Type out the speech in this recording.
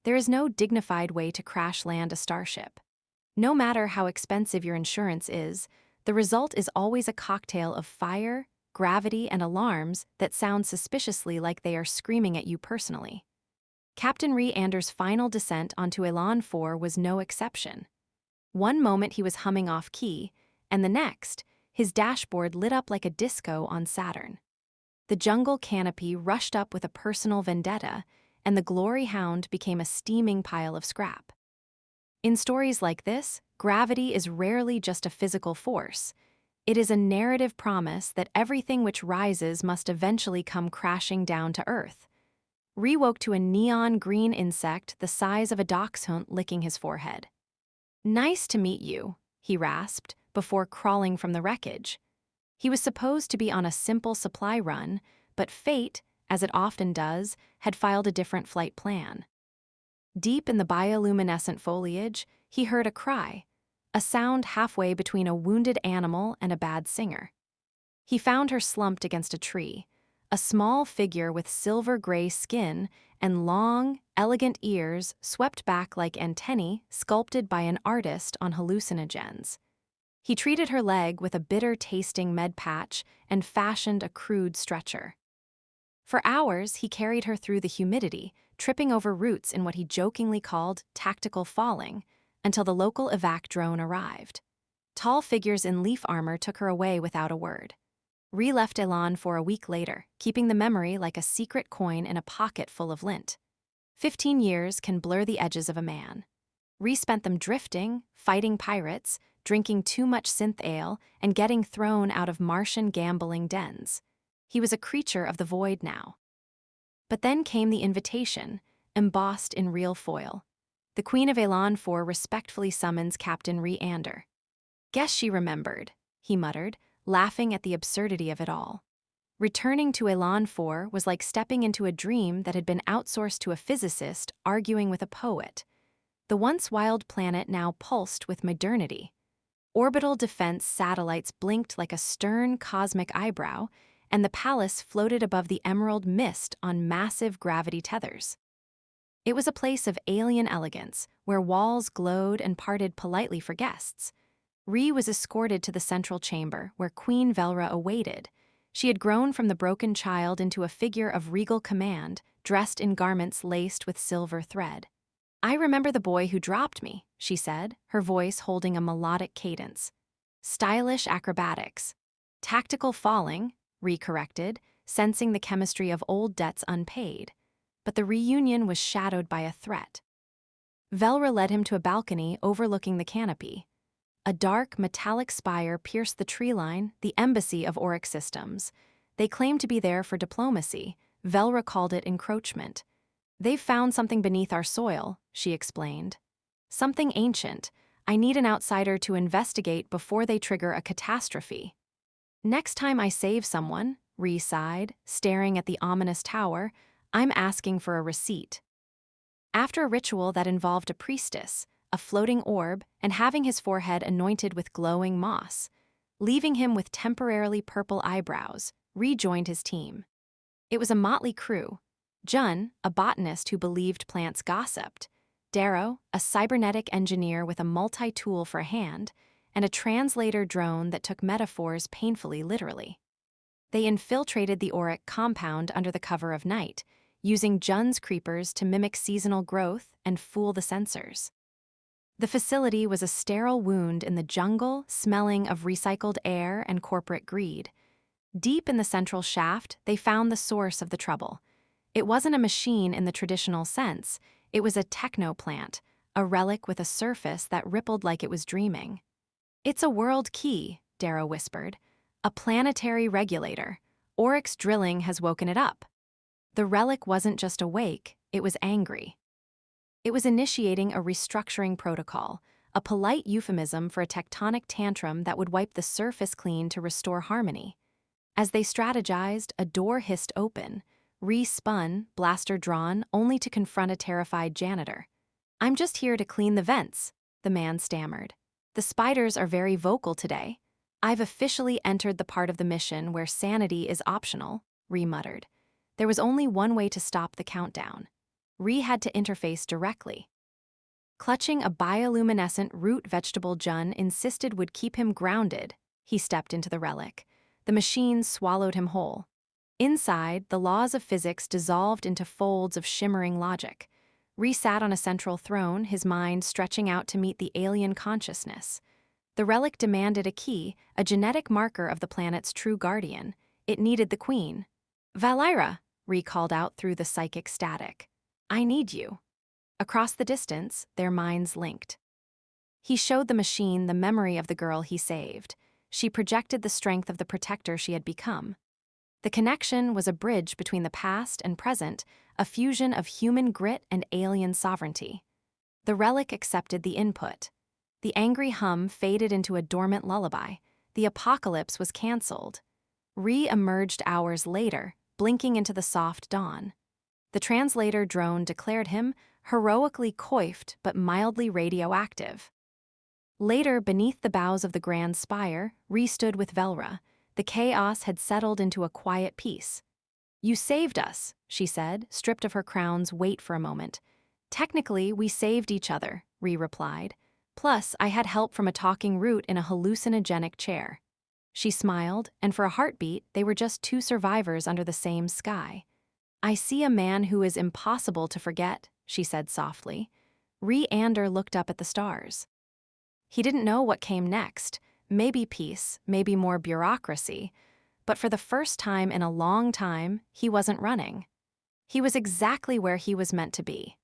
There is no dignified way to crash land a starship. No matter how expensive your insurance is, the result is always a cocktail of fire, gravity, and alarms that sound suspiciously like they are screaming at you personally. Captain Re-Ander's final descent onto Elan 4 was no exception. One moment he was humming off-key, and the next, his dashboard lit up like a disco on Saturn. The jungle canopy rushed up with a personal vendetta, and the glory hound became a steaming pile of scrap. In stories like this, gravity is rarely just a physical force. It is a narrative promise that everything which rises must eventually come crashing down to Earth. Re woke to a neon green insect the size of a dachshund licking his forehead. "Nice to meet you," he rasped, before crawling from the wreckage. He was supposed to be on a simple supply run, but fate, as it often does, had filed a different flight plan. Deep in the bioluminescent foliage, he heard a cry, a sound halfway between a wounded animal and a bad singer. He found her slumped against a tree, a small figure with silver-gray skin and long, elegant ears swept back like antennae sculpted by an artist on hallucinogens. He treated her leg with a bitter-tasting med patch and fashioned a crude stretcher. For hours, he carried her through the humidity, tripping over roots in what he jokingly called tactical falling, until the local evac drone arrived. Tall figures in leaf armor took her away without a word. Re left Elan for a week later, keeping the memory like a secret coin in a pocket full of lint. 15 years can blur the edges of a man. Re spent them drifting, fighting pirates, drinking too much synth ale, and getting thrown out of Martian gambling dens. He was a creature of the void now. But then came the invitation, embossed in real foil. The Queen of Elan 4 respectfully summons Captain Re-Ander. "Guess she remembered," he muttered, laughing at the absurdity of it all. Returning to Elan 4 was like stepping into a dream that had been outsourced to a physicist arguing with a poet. The once wild planet now pulsed with modernity. Orbital defense satellites blinked like a stern cosmic eyebrow, and the palace floated above the emerald mist on massive gravity tethers. It was a place of alien elegance, where walls glowed and parted politely for guests. Re was escorted to the central chamber, where Queen Velra awaited. She had grown from the broken child into a figure of regal command, dressed in garments laced with silver thread. "I remember the boy who dropped me," she said, her voice holding a melodic cadence. "Stylish acrobatics. Tactical falling," Re corrected, sensing the chemistry of old debts unpaid. But the reunion was shadowed by a threat. Velra led him to a balcony overlooking the canopy. A dark, metallic spire pierced the tree line, the embassy of Auric systems. They claimed to be there for diplomacy. Velra called it encroachment. "They've found something beneath our soil," she explained. "Something ancient. I need an outsider to investigate before they trigger a catastrophe." "Next time I save someone," Re sighed, staring at the ominous tower, "I'm asking for a receipt." After a ritual that involved a priestess, a floating orb, and having his forehead anointed with glowing moss, leaving him with temporarily purple eyebrows, rejoined his team. It was a motley crew. Jun, a botanist who believed plants gossiped, Darrow, a cybernetic engineer with a multi-tool for a hand, and a translator drone that took metaphors painfully literally. They infiltrated the Auric compound under the cover of night, using Jun's creepers to mimic seasonal growth and fool the sensors. The facility was a sterile wound in the jungle, smelling of recycled air and corporate greed. Deep in the central shaft, they found the source of the trouble. It wasn't a machine in the traditional sense, it was a technoplant, a relic with a surface that rippled like it was dreaming. "It's a world key," Darrow whispered. "A planetary regulator. Oryx drilling has woken it up." The relic wasn't just awake, it was angry. It was initiating a restructuring protocol, a polite euphemism for a tectonic tantrum that would wipe the surface clean to restore harmony. As they strategized, a door hissed open, re-spun, blaster drawn, only to confront a terrified janitor. "I'm just here to clean the vents," the man stammered. "The spiders are very vocal today. I've officially entered the part of the mission where sanity is optional," Re muttered. There was only one way to stop the countdown. Ree had to interface directly. Clutching a bioluminescent root vegetable Jun insisted would keep him grounded, he stepped into the relic. The machine swallowed him whole. Inside, the laws of physics dissolved into folds of shimmering logic. Ree sat on a central throne, his mind stretching out to meet the alien consciousness. The relic demanded a key, a genetic marker of the planet's true guardian. It needed the queen. "Valira," Ree called out through the psychic static. "I need you." Across the distance, their minds linked. He showed the machine the memory of the girl he saved. She projected the strength of the protector she had become. The connection was a bridge between the past and present, a fusion of human grit and alien sovereignty. The relic accepted the input. The angry hum faded into a dormant lullaby. The apocalypse was cancelled. Ree emerged hours later, blinking into the soft dawn. The translator drone declared him heroically coiffed but mildly radioactive. Later, beneath the boughs of the grand spire, Ree stood with Velra. The chaos had settled into a quiet peace. "You saved us," she said, stripped of her crown's weight for a moment. "Technically, we saved each other," Ree replied. "Plus, I had help from a talking root in a hallucinogenic chair." She smiled, and for a heartbeat, they were just two survivors under the same sky. "I see a man who is impossible to forget," she said softly. Ander looked up at the stars. He didn't know what came next, maybe peace, maybe more bureaucracy, but for the first time in a long time, he wasn't running. He was exactly where he was meant to be.